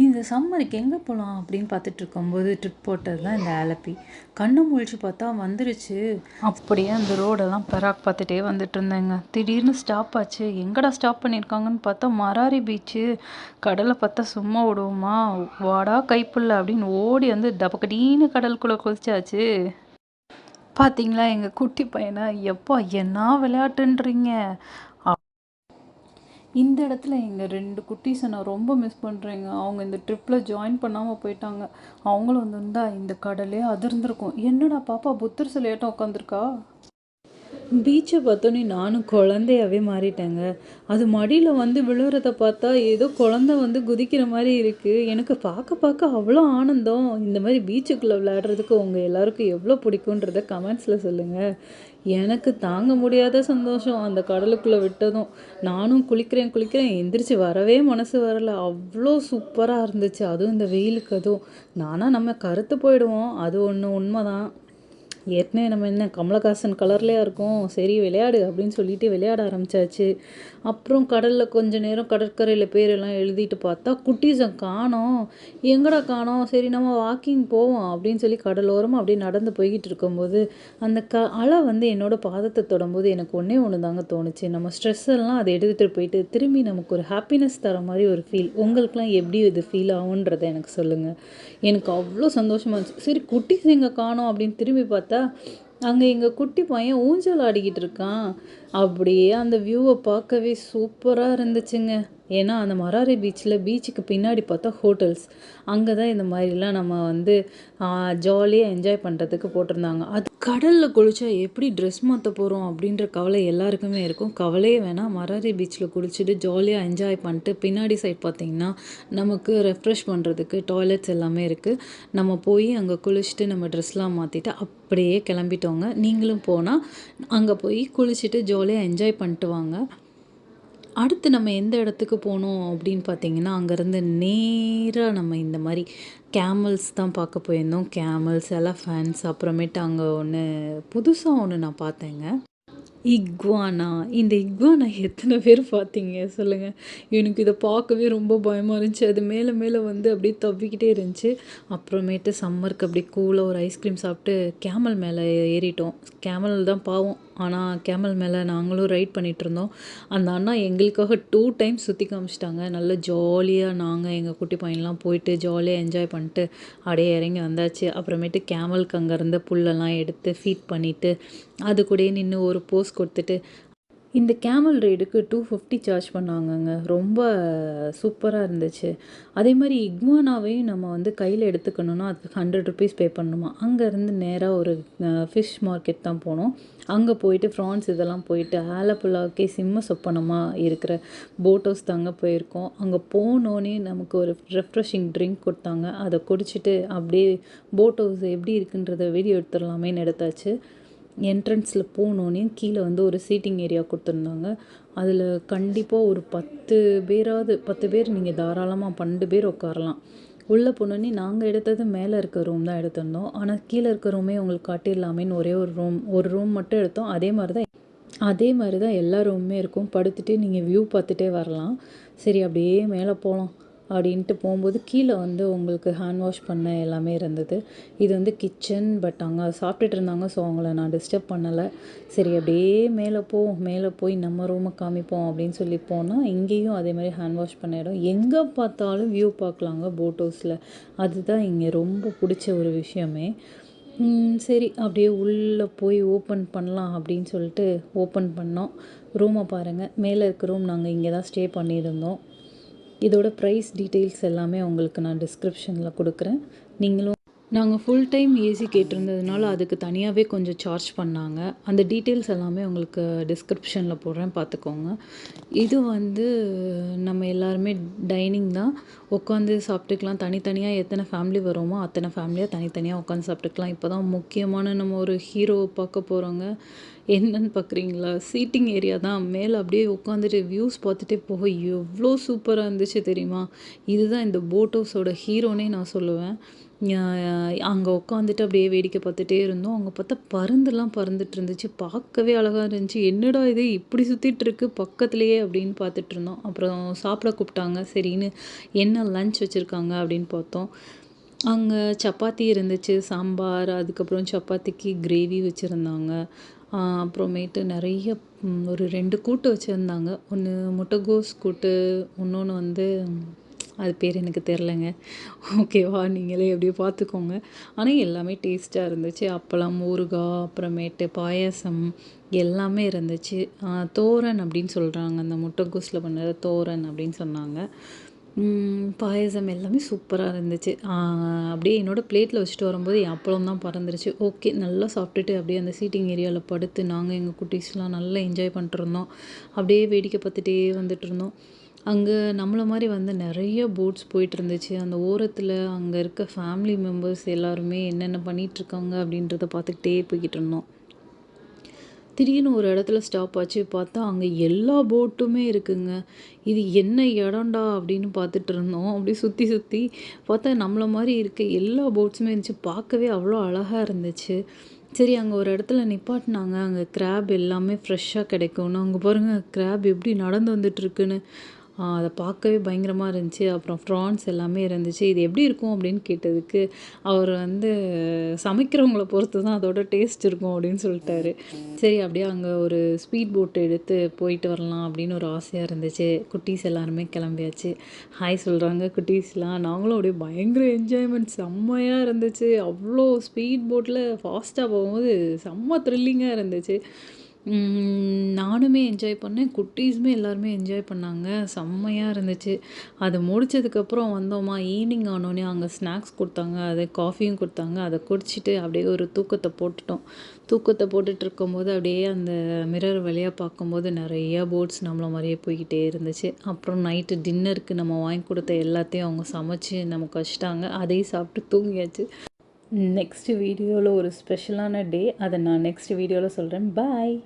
இந்த சம்மருக்கு எங்கே போகலாம் அப்படின்னு பார்த்துட்டு இருக்கும்போது ட்ரிப் போட்டது தான் இந்த ஆலப்பி. கண்ணை முழிச்சு பார்த்தா வந்துருச்சு. அப்படியே அந்த ரோடெல்லாம் பெராக் பார்த்துட்டே வந்துட்டு இருந்தேங்க. திடீர்னு ஸ்டாப் ஆச்சு. எங்கடா ஸ்டாப் பண்ணியிருக்காங்கன்னு பார்த்தா மராரி பீச்சு. கடலை பார்த்தா சும்மா விடுவோமா, வாடா கைப்புள்ள அப்படின்னு ஓடி வந்து டபக்கடின்னு கடலுக்குள்ளே குதிச்சாச்சு. பார்த்தீங்களா எங்கள் குட்டி பையனை? எப்பா என்ன விளையாட்டுன்றீங்க. இந்த இடத்துல எங்கள் 2 குட்டீஸை நான் ரொம்ப மிஸ் பண்ணுறேங்க. அவங்க இந்த ட்ரிப்பில் ஜாயின் பண்ணாமல் போயிட்டாங்க. அவங்களும் வந்திருந்தா இந்த கடலே அதிர்ந்திருக்கும். என்னடா பாப்பா புத்தர் சிலையாட்டம் உட்காந்துருக்கா. பீச்சை பார்த்தோன்னே நானும் குழந்தையாவே மாறிட்டேங்க. அது மடியில் வந்து விழுறத பார்த்தா ஏதோ குழந்தை வந்து குதிக்கிற மாதிரி இருக்குது. எனக்கு பார்க்க பார்க்க அவ்வளோ ஆனந்தம். இந்த மாதிரி பீச்சுக்குள்ளே விளையாடுறதுக்கு உங்கள் எல்லாருக்கும் எவ்வளோ பிடிக்குன்றத கமெண்ட்ஸில் சொல்லுங்கள். எனக்கு தாங்க முடியாத சந்தோஷம் அந்த கடலுக்குள்ளே விட்டதும். நானும் குளிக்கிறேன் எந்திரிச்சு வரவே மனசு வரலை. அவ்வளோ சூப்பராக இருந்துச்சு. அதுவும் இந்த வெயிலுக்கு. அதுவும் நானாக நம்ம கருத்து போயிடுவோம், அது ஒன்று உண்மைதான். ஏற்கனவே நம்ம என்ன கமலஹாசன் கலர்லையாக இருக்கும். சரி விளையாடு அப்படின்னு சொல்லிட்டு விளையாட ஆரம்பித்தாச்சு. அப்புறம் கடலில் கொஞ்ச நேரம் கடற்கரையில் பேரெல்லாம் எழுதிட்டு பார்த்தா குட்டீஸை காணோம். எங்கடா காணோம், சரி நம்ம வாக்கிங் போவோம் அப்படின்னு சொல்லி கடலோரமாக அப்படியே நடந்து போய்கிட்டு இருக்கும்போது அந்த அலை வந்து என்னோடய பாதத்தை தொடும்போது எனக்கு ஒன்று தாங்க தோணுச்சு. நம்ம ஸ்ட்ரெஸ் எல்லாம் அதை எடுத்துகிட்டு போயிட்டு திரும்பி நமக்கு ஒரு ஹாப்பினஸ் தர மாதிரி ஒரு ஃபீல். உங்களுக்குலாம் எப்படி இது ஃபீல் ஆகுன்றதை எனக்கு சொல்லுங்கள். எனக்கு அவ்வளோ சந்தோஷமாக இருந்துச்சு. சரி குட்டீஸ் எங்கே காணோம் அப்படின்னு திரும்பி பார்த்தா அங்கே எங்கள் குட்டி பையன் ஊஞ்சல் ஆடிக்கிட்டு இருக்கான். அப்படியே அந்த வியூவை பார்க்கவே சூப்பராக இருந்துச்சுங்க. ஏன்னா அந்த மராரி பீச்சுக்கு பின்னாடி பார்த்தா ஹோட்டல்ஸ். அங்கே தான் இந்த மாதிரிலாம் நம்ம வந்து ஜாலியாக என்ஜாய் பண்ணுறதுக்கு போட்டிருந்தாங்க. அது கடலில் குளித்தா எப்படி ட்ரெஸ் மாற்ற போகிறோம் அப்படின்ற கவலை எல்லாருக்குமே இருக்கும். கவலையே வேணாம், மராரி பீச்சில் குளிச்சுட்டு ஜாலியாக என்ஜாய் பண்ணிட்டு பின்னாடி சைட் பார்த்திங்கன்னா நமக்கு ரெஃப்ரெஷ் பண்ணுறதுக்கு டாய்லெட்ஸ் எல்லாமே இருக்குது. நம்ம போய் அங்கே குளிச்சுட்டு நம்ம ட்ரெஸ்லாம் மாற்றிட்டு அப்படியே கிளம்பிட்டோங்க. நீங்களும் போனால் அங்கே போய் குளிச்சுட்டு ஜாலியாக என்ஜாய் பண்ணிட்டு வாங்க. அடுத்து நம்ம எந்த இடத்துக்கு போனோம் அப்படின்னு பார்த்தீங்கன்னா, அங்கேருந்து நேராக நம்ம இந்த மாதிரி கேமல்ஸ் தான் பார்க்க போயிருந்தோம். கேமல்ஸ், எலஃபேண்ட்ஸ், அப்புறமேட்டு அங்கே புதுசாக ஒன்று நான் பார்த்தேங்க. இக்வானா. இந்த இக்வானா எத்தனை பேர் பார்த்தீங்க சொல்லுங்கள். எனக்கு இதை பார்க்கவே ரொம்ப பயமாக இருந்துச்சு. அது மேலே மேலே வந்து அப்படியே தவ்விக்கிட்டே இருந்துச்சு. அப்புறமேட்டு சம்மருக்கு அப்படி கூலாக ஒரு ஐஸ்கிரீம் சாப்பிட்டு கேமல் மேலே ஏறிட்டோம். கேமல் தான் பாவம், ஆனால் கேமல் மேலே நாங்களும் ரைட் பண்ணிகிட்ருந்தோம். அந்த அண்ணா எங்களுக்காக 2 டைம்ஸ் சுற்றி காமிச்சிட்டாங்க. நல்லா ஜாலியாக நாங்கள் எங்கள் குட்டி பையன்லாம் போயிட்டு ஜாலியாக என்ஜாய் பண்ணிட்டு அப்படியே இறங்கி வந்தாச்சு. அப்புறமேட்டு கேமலுக்கு அங்கேருந்து புல்லெல்லாம் எடுத்து ஃபீட் பண்ணிவிட்டு அது கூடயே நின்று ஒரு போஸ் கொடுத்துட்டு இந்த கேமல் ரைடுக்கு 250 சார்ஜ் பண்ணாங்கங்க. ரொம்ப சூப்பராக இருந்துச்சு. அதே மாதிரி இக்வானாவையும் நம்ம வந்து கையில் எடுத்துக்கணுன்னா அதுக்கு 100 ருபீஸ் பே பண்ணணுமா. அங்கேருந்து நேராக ஒரு ஃபிஷ் மார்க்கெட் தான் போனோம். அங்கே போயிட்டு ஃப்ரான்ஸ் இதெல்லாம் போயிட்டு ஆலப்புழாக்கே சிம்ம சொப்பனமாக இருக்கிற போட் ஹவுஸ் தாங்க போயிருக்கோம். அங்கே போனோன்னே நமக்கு ஒரு ரெஃப்ரெஷிங் ட்ரிங்க் கொடுத்தாங்க. அதை குடிச்சிட்டு அப்படியே போட் ஹவுஸ் எப்படி இருக்குன்றத வீடியோ எடுத்துடலாமேன்னு எடுத்தாச்சு. என்ட்ரன்ஸில் போனோன்னே கீழே வந்து ஒரு சீட்டிங் ஏரியா கொடுத்துருந்தாங்க. அதில் கண்டிப்பாக ஒரு 10 பேர் நீங்கள் தாராளமாக 12 பேர் உட்காரலாம். உள்ளே போனோன்னே நாங்கள் எடுத்தது மேலே இருக்க ரூம் தான் எடுத்திருந்தோம். ஆனால் கீழே இருக்க ரூமே உங்களுக்கு காட்டிடலாமேன்னு ஒரு ரூம் மட்டும் எடுத்தோம். அதே மாதிரி தான் எல்லா ரூமுமே இருக்கும். படுத்துகிட்டே நீங்கள் வியூ பார்த்துட்டே வரலாம். சரி அப்படியே மேலே போகலாம் அப்படின்ட்டு போகும்போது கீழே வந்து உங்களுக்கு ஹேண்ட் வாஷ் பண்ண எல்லாமே இருந்தது. இது வந்து கிச்சன். பட் அங்கே சாப்பிட்டுட்டு இருந்தாங்க, ஸோ அவங்கள நான் டிஸ்டர்ப் பண்ணலை. சரி அப்படியே மேலே போய் நம்ம ரூமை காமிப்போம் அப்படின்னு சொல்லி போனால் இங்கேயும் அதே மாதிரி ஹேண்ட் வாஷ் பண்ண இடம். எங்கே பார்த்தாலும் வியூ பார்க்கலாங்க போட் ஹவுஸில். அதுதான் இங்கே ரொம்ப பிடிச்ச ஒரு விஷயமே. சரி அப்படியே உள்ளே போய் ஓப்பன் பண்ணலாம் அப்படின்னு சொல்லிட்டு ஓப்பன் பண்ணோம். ரூமை பாருங்கள். மேலே இருக்க ரூம் நாங்கள் இங்கே தான் ஸ்டே பண்ணியிருந்தோம். இதோட ப்ரைஸ் டீட்டெயில்ஸ் எல்லாமே உங்களுக்கு நான் டிஸ்கிரிப்ஷனில் கொடுக்குறேன். நீங்களும் நாங்கள் ஃபுல் டைம் ஏசி கேட்டிருந்ததுனால அதுக்கு தனியாகவே கொஞ்சம் சார்ஜ் பண்ணாங்க. அந்த டீட்டெயில்ஸ் எல்லாமே உங்களுக்கு டிஸ்கிரிப்ஷனில் போடுறேன், பார்த்துக்கோங்க. இது வந்து நம்ம எல்லாருமே டைனிங் தான், உட்காந்து சாப்பிட்டுக்கலாம். தனித்தனியாக எத்தனை ஃபேமிலி வரோமோ அத்தனை ஃபேமிலியாக தனித்தனியாக உட்காந்து சாப்பிட்டுக்கலாம். இப்போ தான் முக்கியமான நம்ம ஒரு ஹீரோவை பார்க்க போகிறோங்க. என்னன்னு பார்க்குறீங்களா? சீட்டிங் ஏரியா தான். மேலே அப்படியே உட்காந்துட்டு வியூஸ் பார்த்துட்டே போக எவ்வளோ சூப்பராக இருந்துச்சு தெரியுமா? இதுதான் இந்த போட் ஹவுஸோட ஹீரோனே நான் சொல்லுவேன். அங்கே உட்காந்துட்டு அப்படியே வேடிக்கை பார்த்துட்டே இருந்தோம். அங்கே பார்த்தா பருந்துலாம் பறந்துட்டு இருந்துச்சு. பார்க்கவே அழகா இருந்துச்சு. என்னடா இது இப்படி சுத்திட்டு இருக்கு பக்கத்துலயே அப்படின்னு பார்த்துட்டு இருந்தோம். அப்புறம் சாப்பிட கூப்பிட்டாங்க. சரின்னு என்ன லஞ்ச் வச்சுருக்காங்க அப்படின்னு பார்த்தோம். அங்கே சப்பாத்தி இருந்துச்சு, சாம்பார், அதுக்கப்புறம் சப்பாத்திக்கு கிரேவி வச்சுருந்தாங்க. அப்புறமேட்டு நிறைய ஒரு 2 கூட்டு வச்சுருந்தாங்க. ஒன்று முட்டைகோஸ் கூட்டு, இன்னொன்று வந்து அது பேர் எனக்கு தெரிலங்க. ஓகேவா? நீங்களே எப்படியோ பார்த்துக்கோங்க. ஆனால் எல்லாமே டேஸ்ட்டாக இருந்துச்சு. அப்பளம், ஊறுகாய், அப்புறமேட்டு பாயாசம் எல்லாமே இருந்துச்சு. தோரன் அப்படின்னு சொல்கிறாங்க. அந்த முட்டைகோஸில் பண்ணது தோரன் அப்படின்னு சொன்னாங்க. பாயாசம் எல்லாமே சூப்பராக இருந்துச்சு. அப்படியே என்னோடய பிளேட்டில் வச்சுட்டு வரும்போது என் அப்பளம் தான் பறந்துருச்சு. ஓகே, நல்லா சாப்பிட்டுட்டு அப்படியே அந்த சீட்டிங் ஏரியாவில் படுத்து நாங்கள் எங்கள் குட்டீஸ்லாம் நல்லா என்ஜாய் பண்ணிட்டுருந்தோம். அப்படியே வேடிக்கை பார்த்துட்டே வந்துட்டுருந்தோம். அங்கே நம்மள மாதிரி வந்து நிறைய போட்ஸ் போயிட்டுருந்துச்சு. அந்த ஓரத்தில் அங்கே இருக்க ஃபேமிலி மெம்பர்ஸ் எல்லாருமே என்னென்ன பண்ணிகிட்ருக்காங்க அப்படின்றத பார்த்துக்கிட்டே போய்கிட்டு இருந்தோம். திடீர்னு ஒரு இடத்துல ஸ்டாப் ஆச்சு. பார்த்தா அங்கே எல்லா போட்டுமே இருக்குங்க. இது என்ன இடம்டா அப்படின்னு பார்த்துட்டு இருந்தோம். அப்படியே சுற்றி சுற்றி பார்த்தா நம்மள மாதிரி இருக்க எல்லா போட்ஸுமே இருந்துச்சு. பார்க்கவே அவ்வளோ அழகாக இருந்துச்சு. சரி, அங்கே ஒரு இடத்துல நிப்பாட்டினாங்க. அங்கே கிராப் எல்லாமே ஃப்ரெஷ்ஷாக கிடைக்கும்னு. அங்கே பாருங்கள் கிராப் எப்படி நடந்து வந்துட்டுருக்குன்னு. அதை பார்க்கவே பயங்கரமாக இருந்துச்சு. அப்புறம் ப்ரான்ஸ் எல்லாமே இருந்துச்சு. இது எப்படி இருக்கும் அப்படின்னு கேட்டதுக்கு அவர் வந்து சமைக்கிறவங்கள பொறுத்து தான் அதோட டேஸ்ட் இருக்கும் அப்படின்னு சொல்லிட்டாரு. சரி, அப்படியே அங்கே ஒரு ஸ்பீட் போட் எடுத்து போயிட்டு வரலாம் அப்படின்னு ஒரு ஆசையாக இருந்துச்சு. குட்டீஸ் எல்லாருமே கிளம்பியாச்சு. ஹாய் சொல்கிறாங்க குட்டீஸ்லாம். நாங்களும் அப்படியே பயங்கர என்ஜாய்மெண்ட் செம்மையாக இருந்துச்சு. அவ்வளோ ஸ்பீட் போட்டில் ஃபாஸ்ட்டாக போகும்போது செம்ம த்ரில்லிங்காக இருந்துச்சு. நானுமே என்ஜாய் பண்ணேன். குட்டீஸுமே எல்லாருமே என்ஜாய் பண்ணாங்க. செம்மையாக இருந்துச்சு. அது முடிச்சதுக்கப்புறம் வந்தோமா, ஈவினிங் ஆனோடனே அங்கே ஸ்நாக்ஸ் கொடுத்தாங்க. அது காஃபியும் கொடுத்தாங்க. அதை குடிச்சிட்டு அப்படியே ஒரு தூக்கத்தை போட்டுட்டோம். தூக்கத்தை போட்டுட்ருக்கும்போது அப்படியே அந்த மிரர் வழியாக பார்க்கும்போது நிறையா போட்ஸ் நம்மள மாதிரியே போய்கிட்டே இருந்துச்சு. அப்புறம் நைட்டு டின்னருக்கு நம்ம வாங்கி கொடுத்த எல்லாத்தையும் அவங்க சமைச்சு நமக்கு வச்சுட்டாங்க. அதையும் சாப்பிட்டு தூங்கியாச்சு. நெக்ஸ்ட் வீடியோவில் ஒரு ஸ்பெஷலான டே, அதை நான் நெக்ஸ்ட் வீடியோவில் சொல்கிறேன். பாய்.